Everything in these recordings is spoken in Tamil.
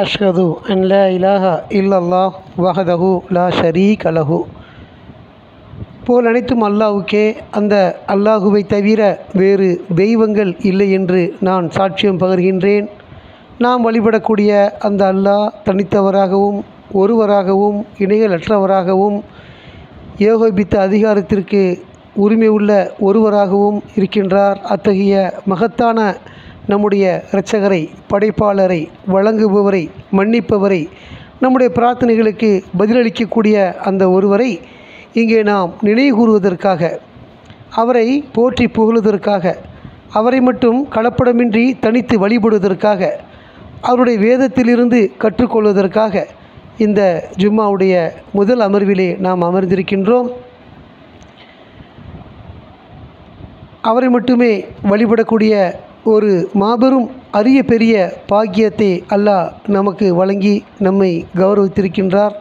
அஷ்ஹது அன் லா இலாஹா இல்லல்லாஹ் வஹதஹு லா ஷரீக லஹு. போல் அனைத்தும் அல்லாஹ்வுக்கே, அந்த அல்லாஹுவை தவிர வேறு தெய்வங்கள் இல்லை என்று நான் சாட்சியம் பகர்கின்றேன். நாம் வழிபடக்கூடிய அந்த அல்லாஹ் தனித்தவராகவும் ஒருவராகவும் இணைகளற்றவராகவும் ஏகோபித்த அதிகாரத்திற்கு உரிமை உள்ள ஒருவராகவும் இருக்கின்றார். அத்தகைய மகத்தான நம்முடைய இரட்சகரை, படைப்பாளரை, வழங்குபவரை, மன்னிப்பவரை, நம்முடைய பிரார்த்தனைகளுக்கு பதிலளிக்கக்கூடிய அந்த ஒருவரை இங்கே நாம் நினைவு கூறுவதற்காக, அவரை போற்றி புகழுவதற்காக, அவரை மட்டும் கலப்படமின்றி தனித்து வழிபடுவதற்காக, அவருடைய வேதத்திலிருந்து கற்றுக்கொள்வதற்காக இந்த ஜும்மாவுடைய முதல் அமர்விலே நாம் அமர்ந்திருக்கின்றோம். அவரை மட்டுமே வழிபடக்கூடிய ஒரு மாபெரும் அரிய பெரிய பாக்கியத்தை அல்லாஹ் நமக்கு வழங்கி நம்மை கௌரவித்திருக்கின்றார்.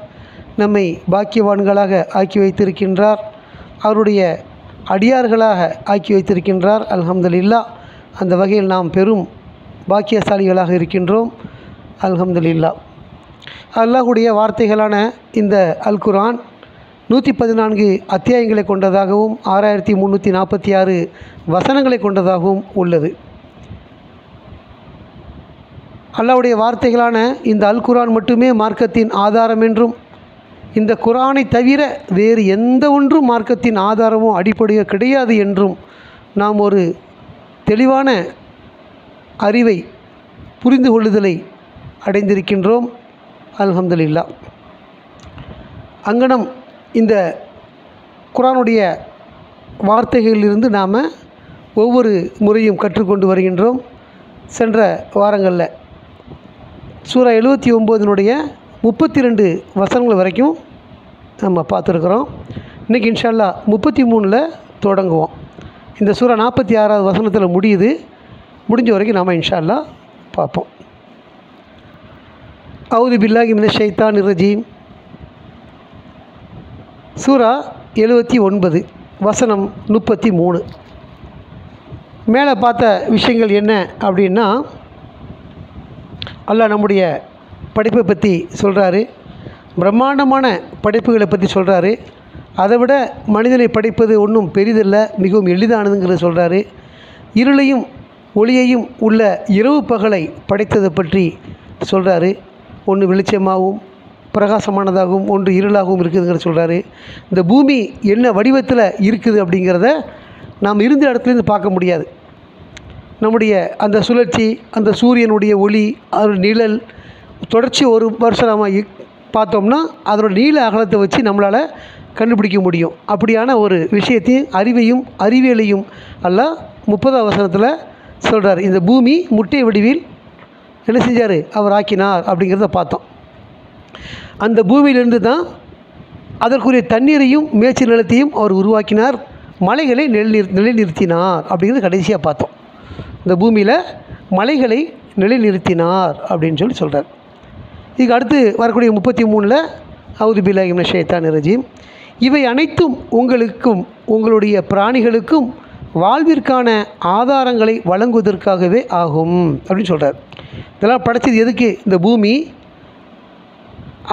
நம்மை பாக்கியவான்களாக ஆக்கி வைத்திருக்கின்றார். அவருடைய அடியார்களாக ஆக்கி வைத்திருக்கின்றார். அல்ஹம்துலில்லாஹ். அந்த வகையில் நாம் பெரும் பாக்கியசாலிகளாக இருக்கின்றோம். அல்ஹம்துலில்லாஹ். அல்லாஹுடைய வார்த்தைகளான இந்த அல் குர்ஆன் 114 அத்தியாயங்களை கொண்டதாகவும் 6346 வசனங்களை கொண்டதாகவும் உள்ளது. அல்லாஹ்வுடைய வார்த்தைகளான இந்த அல் குர்ஆன் மட்டுமே மார்க்கத்தின் ஆதாரம் என்றும், இந்த குர்ஆனை தவிர வேறு எந்த ஒன்றும் மார்க்கத்தின் ஆதாரமோ அடிப்படையோ கிடையாது என்றும் நாம் ஒரு தெளிவான அறிவை, புரிந்து கொள்ளுதலை அடைந்திருக்கின்றோம். அல்ஹம்துலில்லாஹ். அங்கனம் இந்த குர்ஆனுடைய வார்த்தைகளிலிருந்து நாம் ஒவ்வொரு முறையும் கற்றுக்கொண்டு வருகின்றோம். சென்ற வாரங்களில் சூரா 79 32 வசனங்கள் வரைக்கும் நம்ம பார்த்துருக்குறோம். இன்றைக்கி இன்ஷா அல்லாஹ் 33 தொடங்குவோம். இந்த சூரா 46வது வசனத்தில் முடியுது. முடிஞ்ச வரைக்கும் நாம் இன்ஷா அல்லாஹ் பார்ப்போம். அவுது பில்லாஹி மினஷ் ஷைத்தானிர் ரஜீம். சூரா 79 வசனம் 33. மேலே பார்த்த விஷயங்கள் என்ன அப்படின்னா, அல்லாஹ் நம்முடைய படைப்பை பற்றி சொல்கிறாரு. பிரம்மாண்டமான படைப்புகளை பற்றி சொல்கிறாரு. அதை விட மனிதனை படைப்பது ஒன்றும் பெரிதில்லை, மிகவும் எளிதானதுங்கிறத சொல்கிறாரு. இருளையும் ஒளியையும் உள்ள இரவு பகலை படைத்ததை பற்றி சொல்கிறாரு. ஒன்று வெளிச்சமாகவும் பிரகாசமானதாகவும் ஒன்று இருளாகவும் இருக்குதுங்கிறத சொல்கிறாரு. இந்த பூமி என்ன வடிவத்தில் இருக்குது அப்படிங்கிறத நாம் இருந்த இடத்துலேருந்து பார்க்க முடியாது. நம்முடைய அந்த சுழற்சி, அந்த சூரியனுடைய ஒளி, அதோட நிழல் தொடர்ச்சி ஒரு வருஷம் நம்ம பார்த்தோம்னா அதோட நீள அகலத்தை வச்சு நம்மளால் கண்டுபிடிக்க முடியும். அப்படியான ஒரு விஷயத்தையும் அறிவையும் அறிவியலையும் அல்லாஹ் 30வது வசனத்தில் சொல்கிறார். இந்த பூமி முட்டை வடிவில் என்ன செஞ்சார், அவர் ஆக்கினார் அப்படிங்கிறத பார்த்தோம். அந்த பூமியிலிருந்து தான் அதற்குரிய தண்ணீரையும் மேய்ச்சல் நிலத்தையும் அவர் உருவாக்கினார். மலைகளை நிலைநிறுத்தினார் அப்படிங்கிறது கடைசியாக பார்த்தோம். இந்த பூமியில் மலைகளை நிலைநிறுத்தினார் அப்படின்னு சொல்லி சொல்கிறார். இதுக்கு அடுத்து வரக்கூடிய 33 அவுது பில்லாஹி மினஷ் ஷைத்தானிர் ரஜீம். இவை அனைத்தும் உங்களுக்கும் உங்களுடைய பிராணிகளுக்கும் வாழ்விற்கான ஆதாரங்களை வழங்குவதற்காகவே ஆகும் அப்படின்னு சொல்கிறார். இதெல்லாம் படைச்சது எதுக்கு? இந்த பூமி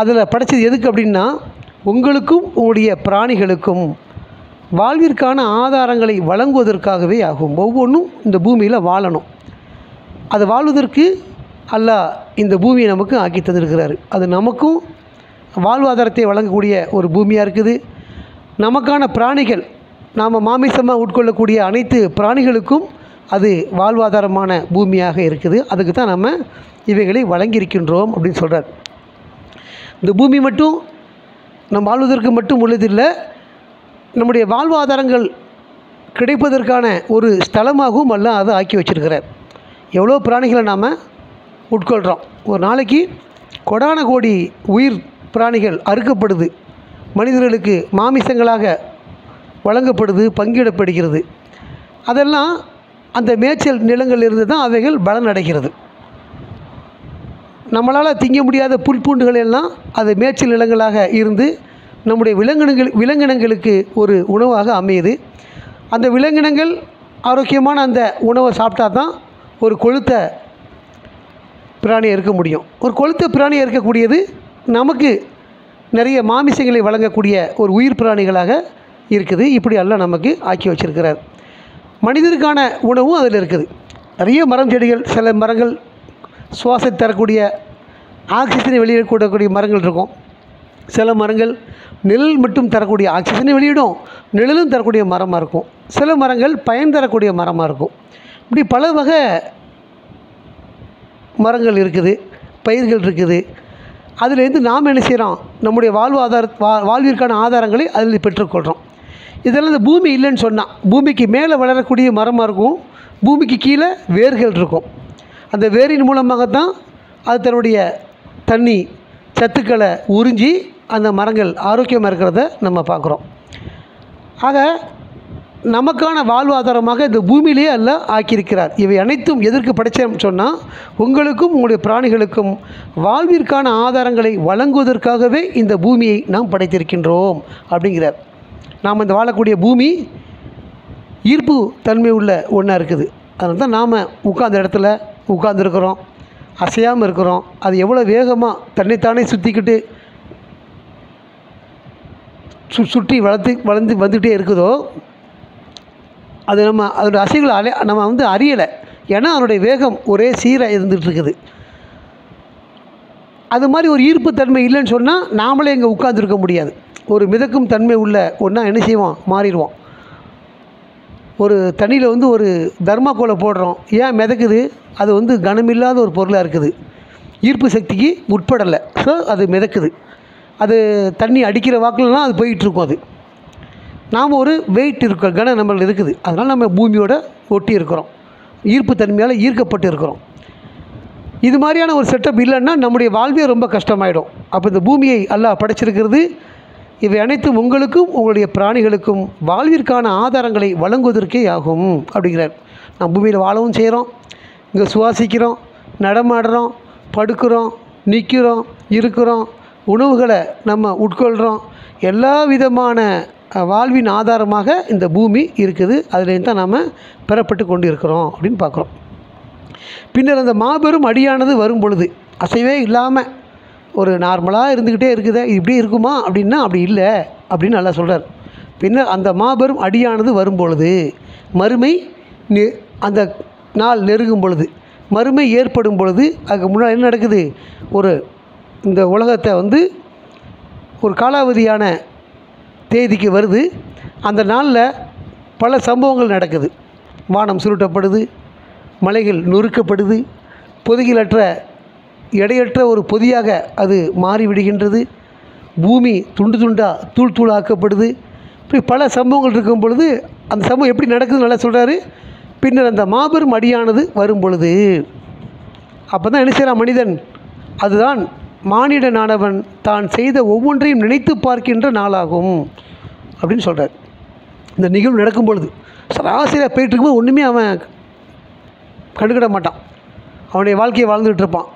அதில் படைச்சது எதுக்கு அப்படின்னா, உங்களுக்கும் உங்களுடைய பிராணிகளுக்கும் வாழ்விற்கான ஆதாரங்களை வழங்குவதற்காகவே ஆகும். ஒவ்வொன்றும் இந்த பூமியில் வாழணும். அது வாழ்வதற்கு அல்லாஹ் இந்த பூமியை நமக்கு ஆக்கி தந்திருக்கிறாரு. அது நமக்கும் வாழ்வாதாரத்தை வழங்கக்கூடிய ஒரு பூமியாக இருக்குது. நமக்கான பிராணிகள், நாம் மாமிசமாக உட்கொள்ளக்கூடிய அனைத்து பிராணிகளுக்கும் அது வாழ்வாதாரமான பூமியாக இருக்குது. அதுக்கு தான் நம்ம இவைகளை வழங்கியிருக்கின்றோம் அப்படின்னு சொல்கிறார். இந்த பூமி மட்டும் நம் வாழ்வதற்கு மட்டும் உள்ளதில்லை, நம்முடைய வாழ்வாதாரங்கள் கிடைப்பதற்கான ஒரு ஸ்தலமாகவும் எல்லாம் அதை ஆக்கி வச்சிருக்கிறார். எவ்வளோ பிராணிகளை நாம் உட்கொள்கிறோம். ஒரு நாளைக்கு கொடான கோடி உயிர் பிராணிகள் அறுக்கப்படுது, மனிதர்களுக்கு மாமிசங்களாக வழங்கப்படுது, பங்கிடப்படுகிறது. அதெல்லாம் அந்த மேய்ச்சல் நிலங்களிலிருந்து தான் அவைகள் பலன் அடைகிறது. நம்மளால் திங்க முடியாத புல்பூண்டுகள் எல்லாம் அது மேய்ச்சல் நிலங்களாக இருந்து நம்முடைய விலங்கினங்களுக்கு ஒரு உணவாக அமையுது. அந்த விலங்கினங்கள் ஆரோக்கியமான அந்த உணவை சாப்பிட்டா தான் ஒரு கொழுத்த பிராணியாக இருக்க முடியும். ஒரு கொழுத்த பிராணியாக இருக்கக்கூடியது நமக்கு நிறைய மாமிசங்களை வழங்கக்கூடிய ஒரு உயிர் பிராணிகளாக இருக்குது. இப்படி எல்லாம் நமக்கு ஆக்கி வச்சிருக்கிறார். மனிதருக்கான உணவும் அதில் இருக்குது. நிறைய மரம் செடிகள், சில மரங்கள் சுவாசத்தை தரக்கூடிய ஆக்சிஜனை வெளியிடக்கூடிய மரங்கள் இருக்கும். சில மரங்கள் நிழல் மட்டும் தரக்கூடிய ஆக்சிஜனை வெளியிடும், நிழலும் தரக்கூடிய மரமாக இருக்கும். சில மரங்கள் பயன் தரக்கூடிய மரமாக இருக்கும். இப்படி பல வகை மரங்கள் இருக்குது, பயிர்கள் இருக்குது. அதிலேருந்து நாம் என்ன செய்கிறோம், நம்முடைய வாழ்விற்கான ஆதாரங்களை அதில் பெற்றுக்கொள்கிறோம். இதெல்லாம் இந்த பூமி இல்லைன்னு சொன்னால், பூமிக்கு மேலே வளரக்கூடிய மரமாக இருக்கும், பூமிக்கு கீழே வேர்கள் இருக்கும். அந்த வேரின் மூலமாகத்தான் அது தன்னுடைய தண்ணி சத்துக்களை உறிஞ்சி அந்த மரங்கள் ஆரோக்கியமாக இருக்கிறத நம்ம பார்க்குறோம். ஆக நமக்கான வாழ்வாதாரமாக இந்த பூமியிலேயே எல்லாம் ஆக்கியிருக்கிறார். இவை அனைத்தும் எதற்கு படைச்சேன்னு சொன்னால், உங்களுக்கும் உங்களுடைய பிராணிகளுக்கும் வாழ்விற்கான ஆதாரங்களை வழங்குவதற்காகவே இந்த பூமியை நாம் படைத்திருக்கின்றோம் அப்படிங்கிறார். நாம் இந்த வாழக்கூடிய பூமி ஈர்ப்பு தன்மை உள்ள ஒன்றா இருக்குது. அதனால தான் நாம் உட்கார்ந்த இடத்துல உட்கார்ந்துருக்கிறோம், அசையாமல் இருக்கிறோம். அது எவ்வளோ வேகமாக தன்னைத்தானே சுற்றிக்கிட்டு சுற்றி வளர்ந்து வந்துகிட்டே இருக்குதோ, அது நம்ம அதோடய அசைகளை நம்ம அறியலை. ஏன்னா அதனுடைய வேகம் ஒரே சீராக இருந்துகிட்ருக்குது. அது மாதிரி ஒரு ஈர்ப்பு தன்மை இல்லைன்னு சொன்னால் நாமளே இங்கே உட்கார்ந்துருக்க முடியாது. ஒரு மிதக்கும் தன்மை உள்ள ஒன்றா என்ன செய்வோம், மாறிடுவோம். ஒரு தண்ணியில் ஒரு தர்மாக்கோலை போடுறோம், ஏன் மிதக்குது? அது கனமில்லாத ஒரு பொருளாக இருக்குது, ஈர்ப்பு சக்திக்கு உட்படலை. ஸோ அது மிதக்குது. அது தண்ணி அடிக்கிற வாக்கிலலாம் அது போயிட்டுருக்கும். அது நாம் ஒரு வெயிட் இருக்கோம், கனம் நம்மளுக்கு இருக்குது. அதனால் நம்ம பூமியோட ஒட்டி இருக்கிறோம், ஈர்ப்பு தன்மையால் ஈர்க்கப்பட்டு இருக்கிறோம். இது மாதிரியான ஒரு செட்டப் இல்லைன்னா நம்முடைய வாழ்வே ரொம்ப கஷ்டமாயிடும். அப்போ இந்த பூமியை அல்லாஹ் படைச்சிருக்கிறது இவை அனைத்தும் உங்களுக்கும் உங்களுடைய பிராணிகளுக்கும் வாழ்விற்கான ஆதாரங்களை வழங்குவதற்கே ஆகும் அப்படிங்கிறார். நாம் பூமியில் வாழவும் செய்கிறோம், இங்கே சுவாசிக்கிறோம், நடமாடுறோம், படுக்கிறோம், நிற்கிறோம், இருக்கிறோம், உணவுகளை நம்ம உட்கொள்கிறோம். எல்லா விதமான வாழ்வின் ஆதாரமாக இந்த பூமி இருக்குது. அதுலேருந்து தான் நாம் பெறப்பட்டு கொண்டு இருக்கிறோம் அப்படின்னு பார்க்குறோம். பின்னர் அந்த மாபெரும் அடியானது வரும் பொழுது, அசைவே இல்லாமல் ஒரு நார்மலாக இருந்துக்கிட்டே இருக்குதே, இது இப்படி இருக்குமா அப்படின்னா அப்படி இல்லை அப்படின்னு நல்லா சொல்கிறார். பின்னர் அந்த மாபெரும் அடியானது வரும் பொழுது, மறுமை அந்த நாள் நெருங்கும் பொழுது, மறுமை ஏற்படும் பொழுது, அதுக்கு முன்னாடி என்ன நடக்குது, இந்த உலகத்தை ஒரு காலாவதியான தேதிக்கு வருது. அந்த நாளில் பல சம்பவங்கள் நடக்குது. வானம் சுருட்டப்படுது, மலைகள் நொறுக்கப்படுது, பொதிகளற்ற எடையற்ற ஒரு பொதியாக அது மாறிவிடுகின்றது, பூமி துண்டு துண்டாக தூள் தூளாக்கப்படுது. இப்படி பல சம்பவங்கள் இருக்கும் பொழுது அந்த சம்பவம் எப்படி நடக்குதுன்னு நல்லா சொல்கிறாரு. பின்னர் அந்த மாபெரும் அடியானது வரும் பொழுது, அப்போ தான் என்ன செய்கிறான் மனிதன், அதுதான் மானிடனானவன் தான் செய்த ஒவ்வொன்றையும் நினைத்து பார்க்கின்ற நாளாகும் அப்படின்னு சொல்கிறார். இந்த நிகழ்வு நடக்கும் பொழுது சராசரியாக போயிட்டுருக்கும்போது ஒன்றுமே அவன் கண்டுக்கிட மாட்டான், அவனுடைய வாழ்க்கையை வாழ்ந்துகிட்டு இருப்பான்.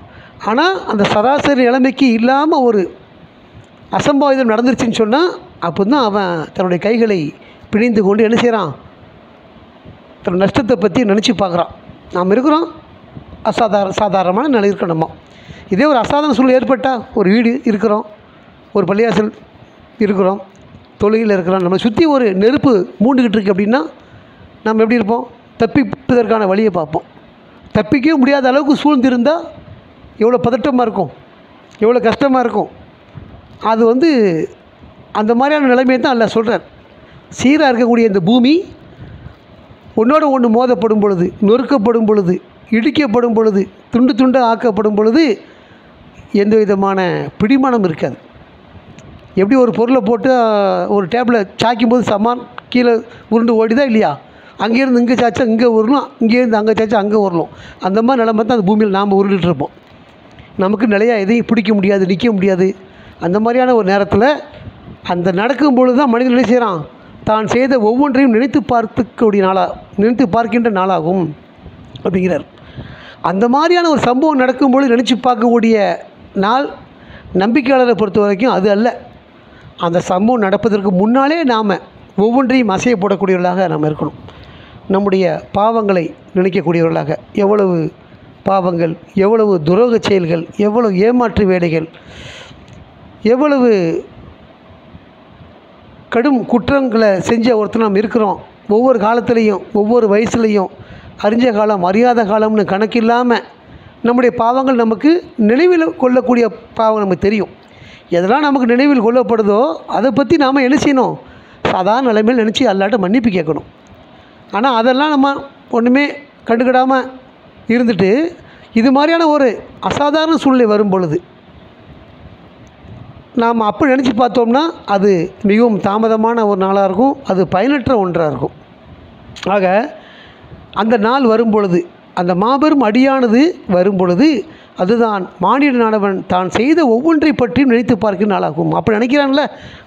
ஆனால் அந்த சராசரி நிலைமைக்கு இல்லாமல் ஒரு அசம்பாவிதம் நடந்துருச்சுன்னு சொன்னால் அப்போ தான் அவன் தன்னுடைய கைகளை பிணிந்து கொண்டு என்ன செய்கிறான், தன் நஷ்டத்தை பற்றி நினச்சி பார்க்குறான். நாம் இருக்கிறோம், சாதாரணமான நிலை இருக்கணுமா. இதே ஒரு அசாதாரண சூழ்நிலை ஏற்பட்டால், ஒரு வீடு இருக்கிறோம், ஒரு பள்ளியாசல் இருக்கிறோம், தொழுகையில் இருக்கிறோம், நம்ம சுற்றி ஒரு நெருப்பு மூண்டுக்கிட்டு இருக்கு அப்படின்னா நம்ம எப்படி இருப்போம், தப்பிப்பதற்கான வழியை பார்ப்போம். தப்பிக்கவே முடியாத அளவுக்கு சூழ்ந்திருந்தால் எவ்வளோ பதட்டமாக இருக்கும், எவ்வளோ கஷ்டமாக இருக்கும். அது அந்த மாதிரியான நிலைமையை தான் அல்லாஹ் சொல்கிறார். சீராக இருக்கக்கூடிய இந்த பூமி ஒன்றோடு ஒன்று மோதப்படும் பொழுது, நொறுக்கப்படும் பொழுது, இடிக்கப்படும் பொழுது, துண்டு துண்டாக ஆக்கப்படும் பொழுது எந்த விதமான பிடிமானம் இருக்காது. எப்படி ஒரு பொருளை போட்டு ஒரு டேபிளை சாய்க்கும்போது சமான் கீழே உருண்டு ஓடிதான் இல்லையா, அங்கேருந்து இங்கே சாய்ச்சா இங்கே உருளும், இங்கேருந்து அங்கே சாய்ச்சா அங்கே உருளும். அந்த மாதிரி நிலைமை தான் அந்த பூமியில் நாம் உருண்டுட்டுருப்போம். நமக்கு நிலையாக எதையும் பிடிக்க முடியாது, நிற்க முடியாது. அந்த மாதிரியான ஒரு நேரத்தில் அந்த நடக்கும் பொழுது தான் மனிதன் என்ன செய்கிறான், தான் செய்த ஒவ்வொன்றையும் நினைத்து பார்க்கின்ற நாளாகும் அப்படிங்கிறார். அந்த மாதிரியான ஒரு சம்பவம் நடக்கும்பொழுது நினச்சி பார்க்கக்கூடிய நாள் நம்பிக்கையாளரை பொறுத்த வரைக்கும் அது அல்ல. அந்த சம்பவம் நடப்பதற்கு முன்னாலே நாம் ஒவ்வொன்றையும் அசைய போடக்கூடியவர்களாக நாம் இருக்கணும். நம்முடைய பாவங்களை நினைக்கக்கூடியவர்களாக, எவ்வளவு பாவங்கள், எவ்வளவு துரோக செயல்கள், எவ்வளவு ஏமாற்று வேலைகள், எவ்வளவு கடும் குற்றங்களை செஞ்ச ஒருத்தர் நாம் இருக்கிறோம். ஒவ்வொரு காலத்துலேயும் ஒவ்வொரு வயசுலேயும் அறிஞ்ச காலம் அறியாத காலம்னு கணக்கில்லாமல் நம்முடைய பாவங்கள் நமக்கு நினைவில் கொள்ளக்கூடிய பாவங்கள் நமக்கு தெரியும். எதெல்லாம் நமக்கு நினைவில் கொள்ளப்படுதோ அதை பற்றி நாம் என்ன செய்யணும்? சாதாரண நிலைமையில் நினச்சி அல்லாட்ட மன்னிப்பு கேட்கணும். ஆனால் அதெல்லாம் நம்ம ஒன்றுமே கண்டுக்கிடாமல் இருந்துட்டு இது மாதிரியான ஒரு அசாதாரண சூழ்நிலை வரும் பொழுது நாம் அப்போ நினச்சி பார்த்தோம்னா அது மிகவும் தாமதமான ஒரு நாளாக இருக்கும், அது பயனற்ற ஒன்றாக இருக்கும். ஆக அந்த நாள் வரும் பொழுது, அந்த மாபெரும் அடியானது வரும் பொழுது, அதுதான் மானிடனானவன் தான் செய்த ஒவ்வொன்றை பற்றியும் நினைத்து பார்க்கிற நாளாகும். அப்போ நினைக்கிறான்ல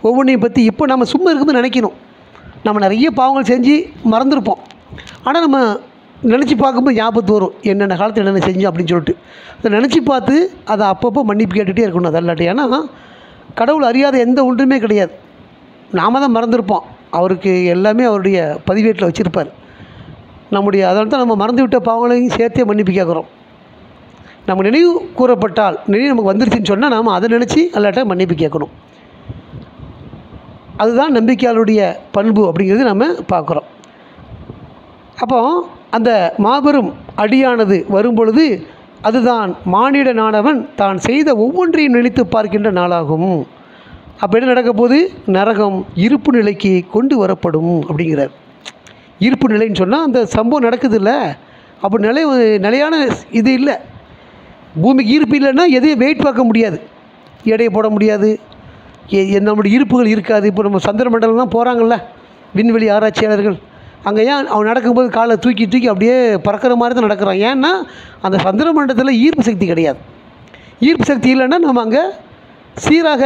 ஒவ்வொன்றையும் பற்றி. இப்போ நம்ம சும்மா இருக்கும்போது நினைக்கணும். நம்ம நிறைய பாவங்கள் செஞ்சு மறந்துருப்போம். ஆனால் நம்ம நினச்சி பார்க்கும்போது ஞாபகத்து வரும், என்னென்ன காலத்தில் என்னென்ன செஞ்சோம் அப்படின்னு சொல்லிட்டு. அதை நினச்சி பார்த்து அதை அப்பப்போ மன்னிப்பு கேட்டுகிட்டே இருக்கணும். அது அல்லாட்டி, ஏன்னா கடவுள் அறியாத எந்த ஒன்றுமே கிடையாது. நாம் தான் மறந்துருப்போம். அவருக்கு எல்லாமே அவருடைய பதிவேட்டில் வச்சுருப்பார். அதனால தான் நம்ம மறந்துவிட்ட பாவங்களையும் சேர்த்தே மன்னிப்பு கேட்குறோம். நம்ம நினைவு கூறப்பட்டால், நினைவு நமக்கு வந்துருச்சுன்னு சொன்னால் நாம் அதை நினச்சி அல்லாட்ட மன்னிப்பு கேட்கணும். அதுதான் நம்பிக்கையாளருடைய பண்பு அப்படிங்கிறது நம்ம பார்க்குறோம். அப்போ அந்த மாபெரும் அடியானது வரும் பொழுது, அதுதான் மானிடனானவன் தான் செய்த ஒவ்வொன்றையும் நினைத்து பார்க்கின்ற நாளாகும். அப்போ என்ன நடக்க போது? நரகம் இருப்பு நிலைக்கு கொண்டு வரப்படும் அப்படிங்கிறார். இருப்பு நிலைன்னு சொன்னால் அந்த சம்பவம் நடக்குது இல்லை, அப்போ நிலையான இது இல்லை. பூமிக்கு இருப்பு இல்லைன்னா எதையும் வெயிட் பார்க்க முடியாது, எடையை போட முடியாது, நம்முடைய இருப்புகள் இருக்காது. இப்போ நம்ம சந்திர மண்டலம்லாம் போகிறாங்கள்ல விண்வெளி ஆராய்ச்சியாளர்கள், அங்கே ஏன் அவன் நடக்கும்போது காலை தூக்கி அப்படியே பறக்கிற மாதிரி தான் நடக்கிறான். ஏன்னா அந்த சந்திர மண்டலத்தில் ஈர்ப்பு சக்தி கிடையாது. ஈர்ப்பு சக்தி இல்லைன்னா நம்ம அங்கே சீராக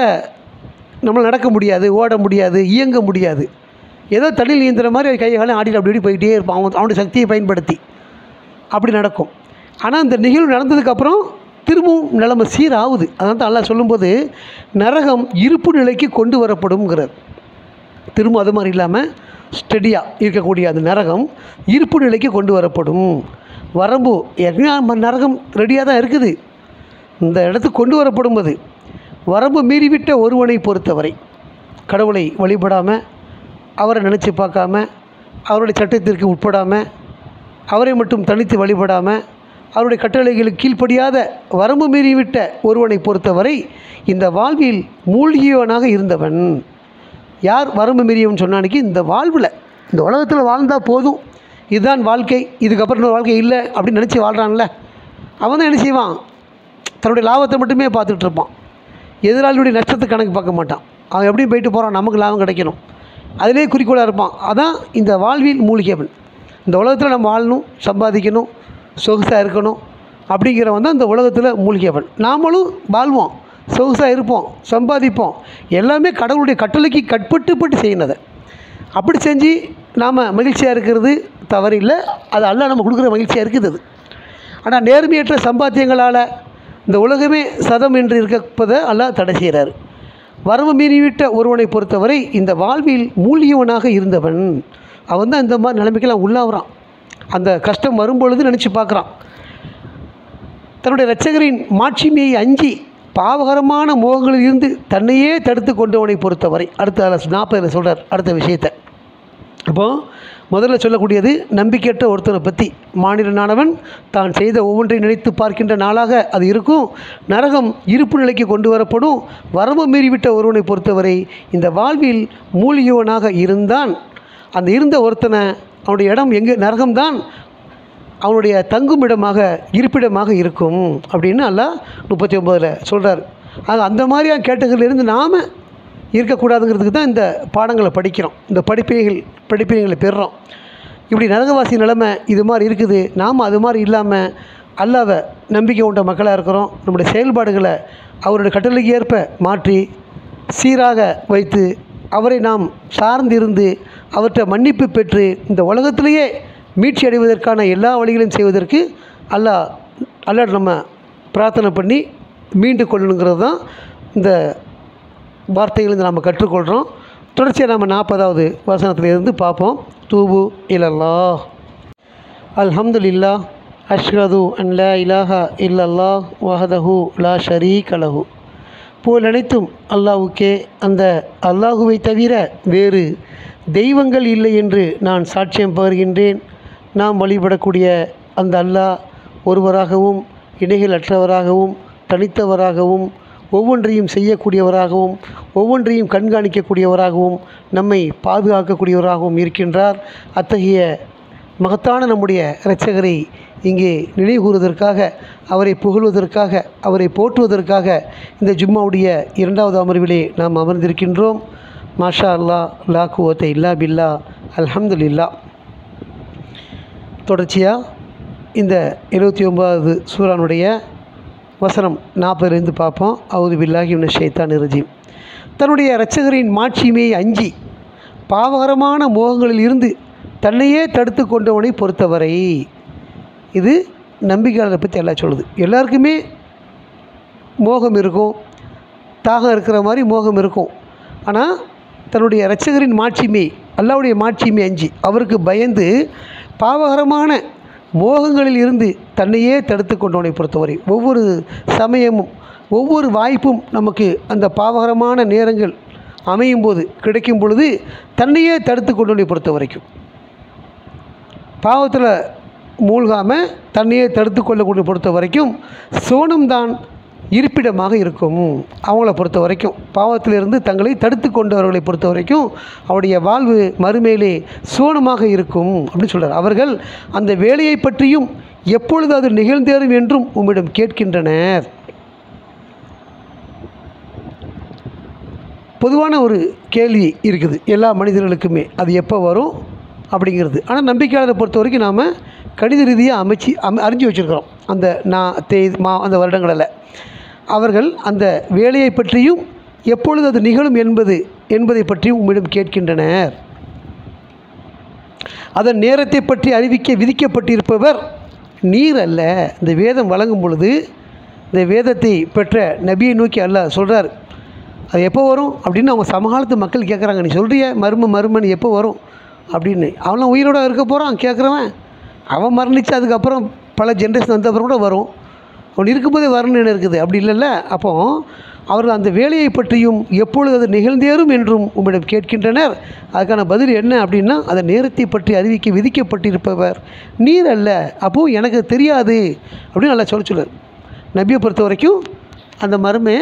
நம்மளால் நடக்க முடியாது, ஓட முடியாது, இயங்க முடியாது. ஏதோ தண்ணியில் நீந்துற மாதிரி கை காலம் ஆடிட்டு அப்படி போயிட்டே இருப்பான் அவனுடைய சக்தியை பயன்படுத்தி. அப்படி நடக்கும். ஆனால் இந்த நிகழ்வு நடந்ததுக்கப்புறம் திரும்பவும் நிலைமை சீராகுது. அதனால தான் அல்லாஹ் சொல்லும்போது நரகம் இருப்பு நிலைக்கு கொண்டு வரப்படும்ங்கிறார். திரும்ப அது மாதிரி இல்லாமல் ஸ்டெடியாக இருக்கக்கூடிய அந்த நரகம் இருப்பு நிலைக்கு கொண்டு வரப்படும். வரம்பு நரகம் ரெடியாக தான் இருக்குது, இந்த இடத்துக்கு கொண்டு வரப்படும். அது வரம்பு மீறிவிட்ட ஒருவனை பொறுத்தவரை, கடவுளை வழிபடாமல், அவரை நினச்சி பார்க்காம, அவருடைய சட்டத்திற்கு உட்படாமல், அவரை மட்டும் தனித்து வழிபடாமல், அவருடைய கட்டளைகளுக்கு கீழ்ப்படியாத வரம்பு மீறிவிட்ட ஒருவனை பொறுத்தவரை இந்த வாழ்வில் மூழ்கியவனாக இருந்தவன். யார் வரம்பு மீறியவன் சொன்னானிக்கு, இந்த வாழ்வில் இந்த உலகத்தில் வாழ்ந்தால் போதும், இதுதான் வாழ்க்கை, இதுக்கப்புறம் இன்னொரு வாழ்க்கை இல்லை அப்படின்னு நினச்சி வாழ்கிறான்ல, அவன் தான் என்ன செய்வான்? தன்னுடைய லாபத்தை மட்டுமே பார்த்துட்டு இருப்பான். எதிராளியுடைய நஷ்டத்தை கணக்கு பார்க்க மாட்டான். அவன் எப்படியும் போயிட்டு போகிறான், நமக்கு லாபம் கிடைக்கணும், அதிலே குறிக்கோளாக இருப்பான். அதான் இந்த வாழ்வில் மூழ்கியவன். இந்த உலகத்தில் நம்ம வாழணும், சம்பாதிக்கணும், சொகுசாக இருக்கணும் அப்படிங்கிறவன் தான் இந்த உலகத்தில் மூழ்கியவன். நாமளும் வாழ்வோம், சொகுசாக இருப்போம், சம்பாதிப்போம், எல்லாமே கடவுளுடைய கட்டளைக்கு கட்பட்டு செய்யினதை. அப்படி செஞ்சு நாம் மகிழ்ச்சியாக இருக்கிறது தவறில்லை, அது அல்லாஹ் நம்ம கொடுக்குற மகிழ்ச்சியாக இருக்குது. அது ஆனால் நேர்மையற்ற சம்பாத்தியங்களால் இந்த உலகமே சதம் என்று இருப்பதை அல்லாஹ் தடை செய்கிறார். வரம்பு மீறிவிட்ட ஒருவனை பொறுத்தவரை இந்த வாழ்வில் மூழ்கியவனாக இருந்தவன், அவன் தான் இந்த மாதிரி நிலைமைக்கெல்லாம் உள்ளாகிறான். அந்த கஷ்டம் வரும்பொழுது நினச்சி பார்க்குறான். தன்னுடைய இரட்சகரின் மாட்சிமையை அஞ்சி பாவகரமான மோகங்களில் இருந்து தன்னையே தடுத்து கொண்டவனை பொறுத்தவரை, அடுத்த 40 சொல்கிறார் அடுத்த விஷயத்தை. அப்போது முதல்ல சொல்லக்கூடியது நம்பிக்கையற்ற ஒருத்தனை பற்றி. மானிடனானவன் தான் செய்த ஒவ்வொன்றை நினைத்து பார்க்கின்ற நாளாக அது இருக்கும். நரகம் இருப்பு நிலைக்கு கொண்டு வரப்படும். வரம்பு மீறிவிட்ட ஒருவனை பொறுத்தவரை இந்த வாழ்வில் மூழ்கியவனாக இருந்தான். அந்த இருந்த ஒருத்தனை அவனுடைய இடம் எங்கே? நரகம்தான் அவனுடைய தங்கும் இடமாக, இருப்பிடமாக இருக்கும் அப்படின்னு அல்லாஹ் 39 சொல்கிறார். அது அந்த மாதிரியான கேட்டகரியிலிருந்து நாம் இருக்கக்கூடாதுங்கிறதுக்கு தான் இந்த பாடங்களை படிக்கிறோம், இந்த படிப்பினைகளை பெறுறோம். இப்படி நரகவாசி நிலைமை இது மாதிரி இருக்குது. நாம் அது மாதிரி இல்லாமல் அல்லாஹ்வை நம்பிக்கை கொண்ட மக்களாக இருக்கிறோம். நம்முடைய செயல்பாடுகளை அவருடைய கட்டளைக்கு ஏற்ப மாற்றி சீராக வைத்து அவரை நாம் சார்ந்திருந்து அவற்றை மன்னிப்பு பெற்று இந்த உலகத்திலேயே மீட்சி அடைவதற்கான எல்லா வழிகளையும் செய்வதற்கு அல்லாஹ் நம்ம பிரார்த்தனை பண்ணி மீண்டு கொள்ளணுங்கிறது தான் இந்த வார்த்தைகளிலிருந்து நாம் கற்றுக்கொள்கிறோம். தொடர்ச்சியாக நாம் 40வது வசனத்திலிருந்து பார்ப்போம். தூபு இலல்லாஹ். அல்ஹம்துலில்லாஹ் அஷ்ஹது அன் லா இலாஹா இல்லல்லாஹ் வஹதஹு லா ஷரீக லஹு. புகழ் அனைத்தும் அல்லாஹ்வுக்கே, அந்த அல்லாஹுவை தவிர வேறு தெய்வங்கள் இல்லை என்று நான் சாட்சியம் பகர்கின்றேன். நாம் வழிபடக்கூடிய அந்த அல்லாஹ் ஒருவராகவும் இணைகள் அற்றவராகவும் தனித்தவராகவும் ஒவ்வொன்றையும் செய்யக்கூடியவராகவும் ஒவ்வொன்றையும் கண்காணிக்கக்கூடியவராகவும் நம்மை பாதுகாக்கக்கூடியவராகவும் இருக்கின்றார். அத்தகைய மகத்தான நம்முடைய இரட்சகரை இங்கே நினைவுகூறுவதற்காக, அவரை புகழ்வதற்காக, அவரை போற்றுவதற்காக இந்த ஜும்மாவுடைய 2வது அமர்விலே நாம் அமர்ந்திருக்கின்றோம். மாஷா அல்லா, லா குவத்த இல்லா பில்லா, அல்ஹம்துலில்லா. தொடர்ச்சியாக இந்த 79வது சூரானுடைய வசனம் 40 பார்ப்போம். அவுது பில்லாஹி மினஷ் ஷைத்தானிர் ரஜீம். தன்னுடைய இரட்சகரின் மாட்சிமையை அஞ்சி பாவகரமான மோகங்களில் இருந்து தன்னையே தடுத்து கொண்டவனை பொறுத்தவரை, இது நம்பிக்கையாளரை பற்றி எல்லாம் சொல்லுது. எல்லாருக்குமே மோகம் இருக்கும், தாகம் இருக்கிற மாதிரி மோகம் இருக்கும். ஆனால் தன்னுடைய இரட்சகரின் மாட்சிமை, அல்லாஹ்வுடைய மாட்சிமை அஞ்சி அவருக்கு பயந்து பாவகரமான மோகங்களில் இருந்து தன்னையே தடுத்து கொண்டவனை பொறுத்தவரை, ஒவ்வொரு சமயமும் ஒவ்வொரு வாய்ப்பும் நமக்கு அந்த பாவகரமான நேரங்கள் அமையும் போது கிடைக்கும் பொழுது தன்னையே தடுத்து கொண்டவனை பொறுத்த வரைக்கும், பாவத்தில் மூழ்காமல் தன்னையே தடுத்து கொள்ளக்கூடிய பொறுத்த வரைக்கும் சோனம்தான் இருப்பிடமாக இருக்கும். அவங்கள பொறுத்த வரைக்கும், பாவத்திலிருந்து தங்களை தடுத்து கொண்டவர்களை பொறுத்த வரைக்கும் அவருடைய வாழ்வு மறுமையிலே சோனமாக இருக்கும் அப்படின்னு சொல்கிறார். அவர்கள் அந்த வேலையை பற்றியும் எப்பொழுது அது நிகழ்ந்தேறும் என்றும் உம்மிடம் கேட்கின்றனர். பொதுவான ஒரு கேள்வி இருக்குது எல்லா மனிதர்களுக்குமே, அது எப்போ வரும் அப்படிங்கிறது. ஆனால் நம்பிக்கையாளரை பொறுத்த வரைக்கும் நாம் கணித ரீதியாக அறிஞ்சு வச்சுருக்கிறோம். அந்த அந்த வருடங்களில் அவர்கள் அந்த வேலையை பற்றியும் எப்பொழுது அது நிகழும் என்பதை பற்றியும் உம்மிடம் கேட்கின்றனர். அதன் நேரத்தை பற்றி அறிவிக்க விதிக்கப்பட்டிருப்பவர் நீர் அல்ல. இந்த வேதம் வழங்கும் பொழுது இந்த வேதத்தை பெற்ற நபியை நோக்கி அல்லாஹ் சொல்கிறார், அது எப்போ வரும் அப்படின்னு அவங்க சமகாலத்து மக்கள் கேட்குறாங்க. நீ சொல்கிறிய மருமன் எப்போ வரும் அப்படின்னு. அவன்லாம் உயிரோடு இருக்க போகிறான் கேட்குறவன், அவன் மரணித்து அதுக்கப்புறம் பல ஜென்ரேஷன் வந்தப்புறம் கூட வரும், அவன் இருக்கும்போதே வரணும்னு இருக்குது. அப்படி இல்லைல்ல. அப்போ அவர்கள் அந்த வேலையை பற்றியும் எப்பொழுது அது நிகழ்ந்தேறும் என்றும் உம்மிடம் கேட்கின்றனர். அதுக்கான பதில் என்ன அப்படின்னா, அந்த நேரத்தை பற்றி அறிவிக்க விதிக்கப்பட்டிருப்பவர் நீர் அல்ல, அப்போது எனக்கு தெரியாது அப்படின்னு நல்லா சொல்லுவார். நபியை பொறுத்த வரைக்கும் அந்த மருமை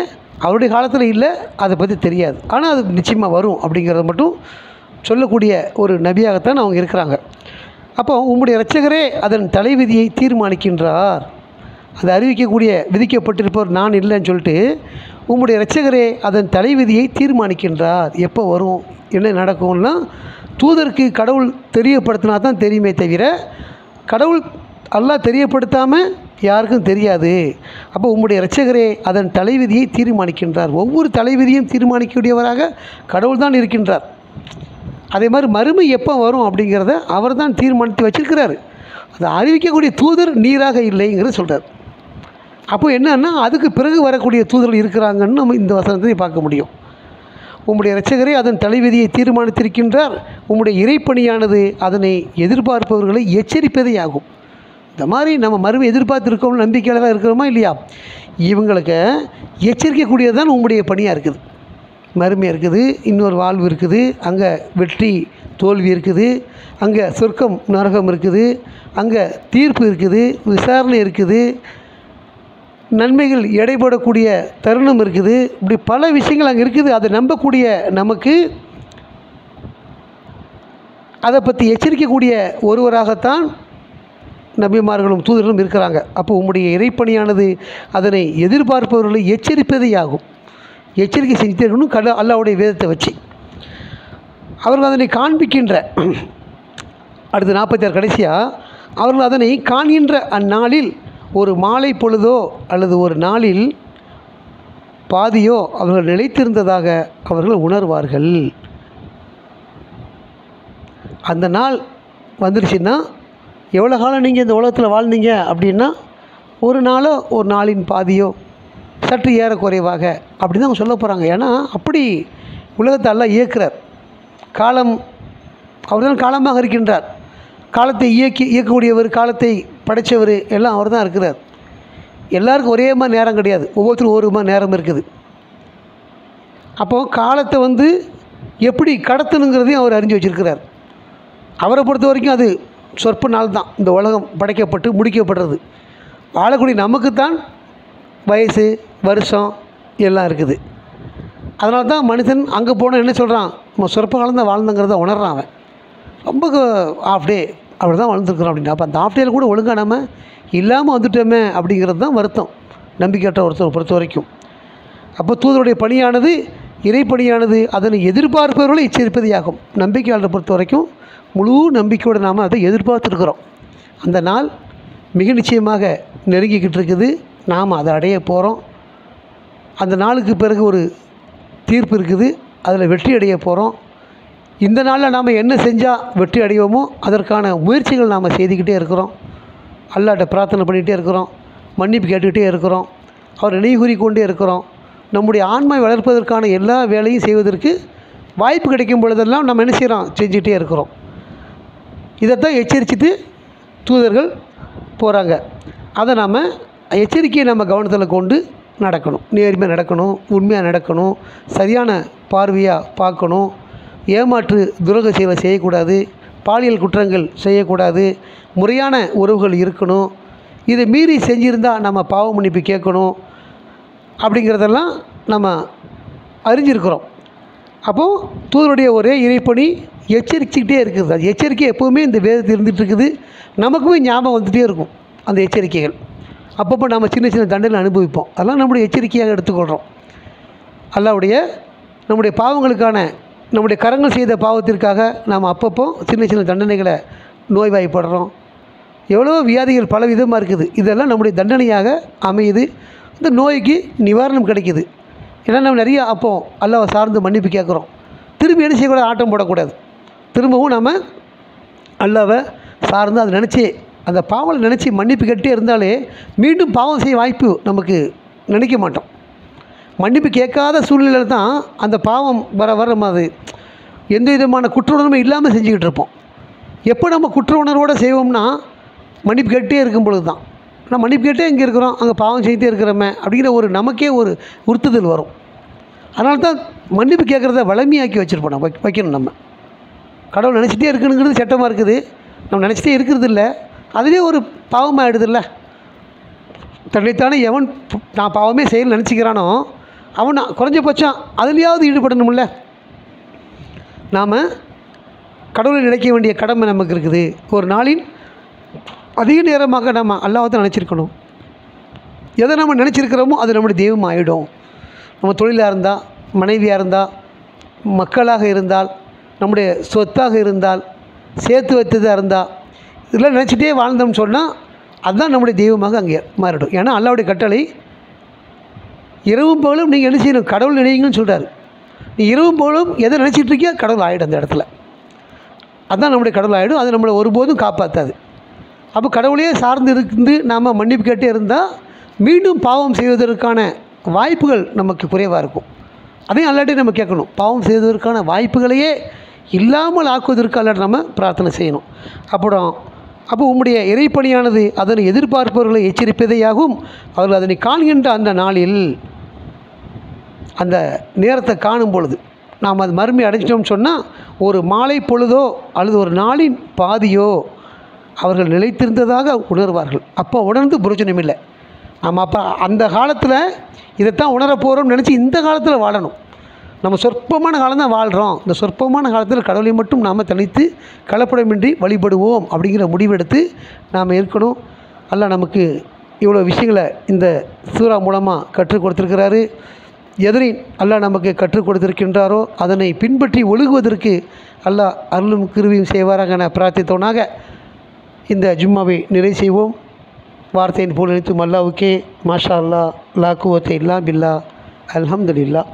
அவருடைய காலத்தில் இல்லை, அதை பற்றி தெரியாது. ஆனால் அது நிச்சயமாக வரும் அப்படிங்கிறத மட்டும் சொல்லக்கூடிய ஒரு நபியாகத்தான் அவங்க இருக்கிறாங்க. அப்போ உம்முடைய இரட்சகரே அதன் தலைவிதியை தீர்மானிக்கின்றார். அதை அறிவிக்கக்கூடிய விதிக்கப்பட்டிருப்பவர் நான் இல்லைன்னு சொல்லிட்டு உம்முடைய இரட்சகரே அதன் தலைவிதியை தீர்மானிக்கின்றார். எப்போ வரும் என்ன நடக்கும்னா தூதருக்கு கடவுள் தெரியப்படுத்தினா தான் தெரியுமே தவிர, கடவுள் அல்லாஹ் தெரியப்படுத்தாமல் யாருக்கும் தெரியாது. அப்போ உம்முடைய இரட்சகரே அதன் தலைவிதியை தீர்மானிக்கின்றார். ஒவ்வொரு தலைவிதியும் தீர்மானிக்கக்கூடியவராக கடவுள் தான் இருக்கின்றார். அதே மாதிரி மறுமை எப்போ வரும் அப்படிங்கிறத அவர் தான் தீர்மானித்து வச்சிருக்கிறார். அதை அறிவிக்கக்கூடிய தூதர் நீராக இல்லைங்கிறத சொல்கிறார். அப்போ என்னன்னா அதுக்கு பிறகு வரக்கூடிய தூதர்கள் இருக்கிறாங்கன்னு நம்ம இந்த வசனத்தை பார்க்க முடியும். உம்முடைய இரட்சகரே அதன் தலைவிதியை தீர்மானித்திருக்கின்றார். உம்முடைய இறைப்பணியானது அதனை எதிர்பார்ப்பவர்களை எச்சரிப்பதே ஆகும். இந்த மாதிரி நம்ம மறுமை எதிர்பார்த்துருக்கோம், நம்பிக்கையாளராக இருக்கிறோமா இல்லையா, இவங்களுக்கு எச்சரிக்கக்கூடியது தான் உம்முடைய பணியாக இருக்குது. மறுமை இருக்குது, இன்னொரு வாழ்வு இருக்குது, அங்கே வெற்றி தோல்வி இருக்குது, அங்கே சொர்க்கம் நரகம் இருக்குது, அங்கே தீர்ப்பு இருக்குது, விசாரணை இருக்குது, நன்மைகள் எடைபடக்கூடிய தருணம் இருக்குது. இப்படி பல விஷயங்கள் அங்கே இருக்குது. அதை நம்பக்கூடிய நமக்கு அதை பற்றி எச்சரிக்கக்கூடிய ஒருவராகத்தான் நபிமார்களும் தூதர்களும் இருக்கிறாங்க. அப்போ உம்முடைய இறைப்பணியானது அதனை எதிர்பார்ப்பவர்களை எச்சரிப்பதே ஆகும். எச்சரிக்கை செஞ்சுட்டே இருக்கணும் அல்லாஹ்வுடைய வேதத்தை வச்சு. அவர்கள் அதனை காண்பிக்கின்ற அடுத்து 46 கடைசியாக அவர்கள் அதனை காண்கின்ற அந்நாளில் ஒரு மாலை பொழுதோ அல்லது ஒரு நாளில் பாதியோ அவர்கள் நிலைத்திருந்ததாக அவர்கள் உணர்வார்கள். அந்த நாள் வந்துருச்சுன்னா, எவ்வளோ காலம் நீங்கள் இந்த உலகத்தில் வாழ்ந்தீங்க அப்படின்னா, ஒரு நாளோ ஒரு நாளின் பாதியோ சற்று ஏறக்குறைவாக அப்படி தான் அவங்க சொல்ல போகிறாங்க. ஏன்னா அப்படி உலகத்தை அல்லாஹ் இயக்குறார். காலம் அவர் தான் காலமாக இருக்கின்றார். காலத்தை இயக்கக்கூடியவர், காலத்தை படைத்தவர் எல்லாம் அவர் தான் இருக்கிறார். எல்லாருக்கும் ஒரே மாதிரி நேரம் கிடையாது, ஒவ்வொருத்தரும் ஒவ்வொரு மாதிரி நேரம் இருக்குது. அப்போது காலத்தை வந்து எப்படி கடத்தணுங்கிறதையும் அவர் அறிஞ்சு வச்சுருக்கிறார். அவரை பொறுத்த வரைக்கும் அது சொற்ப நாள் தான் இந்த உலகம் படைக்கப்பட்டு முடிக்கப்படுறது. வாழக்கூடிய நமக்குத்தான் வயசு வருஷம் எல்லாம் இருக்குது. அதனால தான் மனுஷன் அங்கே போனால் என்ன சொல்கிறான், நம்ம சொற்ப காலம் தான் வாழ்ந்தங்கிறத உணர்றான். அவன் ரொம்ப ஆஃப் டே அப்படி தான் வாழ்ந்துருக்குறோம் அப்படின்னா, அப்போ அந்த ஆஃப் டேயில் கூட ஒழுங்காக நம்ம இல்லாமல் வந்துட்டோமே அப்படிங்கிறது தான் வருத்தம் நம்பிக்கையற்ற ஒருத்தரை பொறுத்த வரைக்கும். அப்போ தூதருடைய பணியானது இறைப்பணியானது அதனை எதிர்பார்ப்பவர்களை எச்சரிப்பதே ஆகும். நம்பிக்கையாளரை பொறுத்த வரைக்கும் முழு நம்பிக்கையோடு நாம் அதை எதிர்பார்த்துருக்குறோம். அந்த நாள் மிக நிச்சயமாக நெருங்கிக்கிட்டு இருக்குது. நாம் அதை அடைய போகிறோம். அந்த நாளுக்கு பிறகு ஒரு தீர்ப்பு இருக்குது, அதில் வெற்றி அடைய போகிறோம். இந்த நாளில் நாம் என்ன செஞ்சால் வெற்றி அடைவோமோ அதற்கான முயற்சிகள் நாம் செய்துக்கிட்டே இருக்கிறோம். அல்லாஹ்ட்ட பிரார்த்தனை பண்ணிகிட்டே இருக்கிறோம், மன்னிப்பு கேட்டுக்கிட்டே இருக்கிறோம், அவர் நினைவு கூறிக்கொண்டே இருக்கிறோம். நம்முடைய ஆன்மாவை வளர்ப்பதற்கான எல்லா வேலையும் செய்வதற்கு வாய்ப்பு கிடைக்கும் பொழுதெல்லாம் நம்ம என்ன செய்கிறோம், செஞ்சுக்கிட்டே இருக்கிறோம். இதைத்தான் எச்சரிச்சுட்டு தூதர்கள் போகிறாங்க. அதை நாம் எச்சரிக்கையை நம்ம கவனத்தில் கொண்டு நடக்கணும். நேர்மையாக நடக்கணும், உண்மையாக நடக்கணும், சரியான பார்வையாக பார்க்கணும், ஏமாற்று துரோக செயலை செய்யக்கூடாது, பாலியல் குற்றங்கள் செய்யக்கூடாது, முறையான உறவுகள் இருக்கணும். இதை மீறி செஞ்சுருந்தால் நம்ம பாவ மன்னிப்பு கேட்கணும். அப்படிங்கிறதெல்லாம் நம்ம அறிஞ்சிருக்கிறோம். அப்போது தூதருடைய ஒரே இறைப்பணி எச்சரிச்சுக்கிட்டே இருக்குது. அது எச்சரிக்கை எப்போவுமே இந்த வேதத்தில் இருந்துகிட்டு இருக்குது. நமக்குமே ஞாபகம் வந்துகிட்டே இருக்கும் அந்த எச்சரிக்கைகள். அப்பப்போ நம்ம சின்ன சின்ன தண்டனை அனுபவிப்போம். அதெல்லாம் நம்முடைய எச்சரிக்கையாக எடுத்துக்கொள்கிறோம். அல்லாஹ்வுடைய நம்முடைய பாவங்களுக்கான நம்முடைய கரங்கள் செய்த பாவத்திற்காக நாம் அப்பப்போ சின்ன சின்ன தண்டனைகளை நோய்வாய்ப்படுறோம். எவ்வளோ வியாதிகள் பல விதமாக இருக்குது. இதெல்லாம் நம்முடைய தண்டனையாக அமையுது. இந்த நோய்க்கு நிவாரணம் கிடைக்கிது. ஏன்னா நம்ம நிறைய அப்போது அல்லாஹ்வை சார்ந்து மன்னிப்பு கேட்குறோம். திரும்பி என்ன செய்யக்கூடாது, ஆட்டம் போடக்கூடாது. திரும்பவும் நம்ம அல்லாஹ்வை சார்ந்து அதை நினச்சி அந்த பாவங்களை நினச்சி மன்னிப்பு கேட்டே இருந்தாலே மீண்டும் பாவம் செய்ய வாய்ப்பு நமக்கு நினைக்க மாட்டோம். மன்னிப்பு கேட்காத சூழ்நிலையில் தான் அந்த பாவம் வர வர நம்ம அது எந்த விதமான குற்ற உணர்வும் இல்லாமல் செஞ்சுக்கிட்டு இருப்போம். எப்போ நம்ம குற்ற உணர்வோடு செய்வோம்னா மன்னிப்பு கேட்டே இருக்கும் பொழுது தான். ஆனால் மன்னிப்பு கேட்டே இங்கே இருக்கிறோம், அங்கே பாவம் செய்தே இருக்கிறோமே அப்படிங்கிற ஒரு நமக்கே ஒரு உறுத்துதல் வரும். அதனால தான் மன்னிப்பு கேட்குறத வலிமையாக்கி வச்சுருப்போம். நம்ம வைக்கணும். நம்ம கடவுள் நினச்சிட்டே இருக்கணுங்கிறது சட்டமாக இருக்குது. நம்ம நினச்சிட்டே இருக்கிறது இல்லை, அதுவே ஒரு பாவமாகிடுதில்ல. தன்னைத்தானே எவன் நான் பாவமே செய்யணும்னு நினச்சிக்கிறானோ அவன் குறைஞ்சபட்சம் அதுலேயாவது ஈடுபடணும்ல. நாம் கடவுளை நினைக்க வேண்டிய கடமை நமக்கு இருக்குது. ஒரு நாளின் அதிக நேரமாக நம்ம அல்லாஹ்வை தான் நினச்சிருக்கணும். எதை நம்ம நினச்சிருக்கிறோமோ அது நம்முடைய தெய்வம் ஆகிடும். நம்ம தொழிலாக இருந்தால், மனைவியாக இருந்தால், மக்களாக இருந்தால், நம்முடைய சொத்தாக இருந்தால், சேர்த்து வைத்ததாக இருந்தால், இதெல்லாம் நினச்சிட்டே வாழ்ந்தோம்னு சொன்னால் அதுதான் நம்முடைய தெய்வமாக அங்கே மாறிடும். ஏன்னா அல்லாஹ்வுடைய கட்டளை இரவும் பகலும் நீங்கள் என்ன செய்யணும், கடவுள் நினைங்கன்னு சொல்கிறார். நீ இரவும் பகலும் எதை நினச்சிட்டு இருக்கியோ கடவுள் ஆகிடும் அந்த இடத்துல. அதுதான் நம்முடைய கடவுள் ஆகிடும். அது நம்மளை ஒருபோதும் காப்பாற்றாது. அப்போ கடவுளையே சார்ந்து இருந்து நாம் மன்னிப்பு கேட்டே இருந்தால் மீண்டும் பாவம் செய்வதற்கான வாய்ப்புகள் நமக்கு குறைவாக இருக்கும். அதையும் அல்லாட்டே நம்ம கேட்கணும். பாவம் செய்வதற்கான வாய்ப்புகளையே இல்லாமல் ஆக்குவதற்கு அல்லாட்ட நம்ம பிரார்த்தனை செய்யணும். அப்போ உம்முடைய இறைப்பணியானது அதனை எதிர்பார்ப்பவர்களை எச்சரிப்பதையாகும். அவர்கள் அதனை காண்கின்ற அந்த நாளில், அந்த நேரத்தை காணும் பொழுது நாம் அது மறுமை அடைஞ்சிட்டோம்னு சொன்னால் ஒரு மாலை பொழுதோ அல்லது ஒரு நாளின் பாதியோ அவர்கள் நிலைத்திருந்ததாக உணர்வார்கள். அப்போ உணர்ந்து பிரயோஜனம் இல்லை. நம்ம அப்போ அந்த காலத்தில் இதைத்தான் உணரப் போகிறோம்னு நினச்சி இந்த காலத்தில் வாழணும். நம்ம சொற்பமான காலம் தான் வாழ்கிறோம். இந்த சொற்பமான காலத்தில் கடவுளை மட்டும் நாம் தனித்து கலப்படமின்றி வழிபடுவோம் அப்படிங்கிற முடிவெடுத்து நாம் இருக்கணும். அல்லாஹ் நமக்கு இவ்வளோ விஷயங்களை இந்த சூரா மூலமாக கற்றுக் கொடுத்துருக்கிறாரு. எதனை அல்லாஹ் நமக்கு கற்றுக் கொடுத்திருக்கின்றாரோ அதனை பின்பற்றி ஒழுகுவதற்கு அல்லாஹ் அருளும் கிருபையும் செய்வாராக என பிரார்த்தித்தவனாக இந்த ஜும்மாவை நிறைவு செய்வோம். வார்த்தையின் போல் நினைத்தும் அல்லாஹ்வுக்கே மாஷா அல்லாஹ் லா குவத்த இல்லா பில்லா அல்ஹம்துலில்லாஹ்.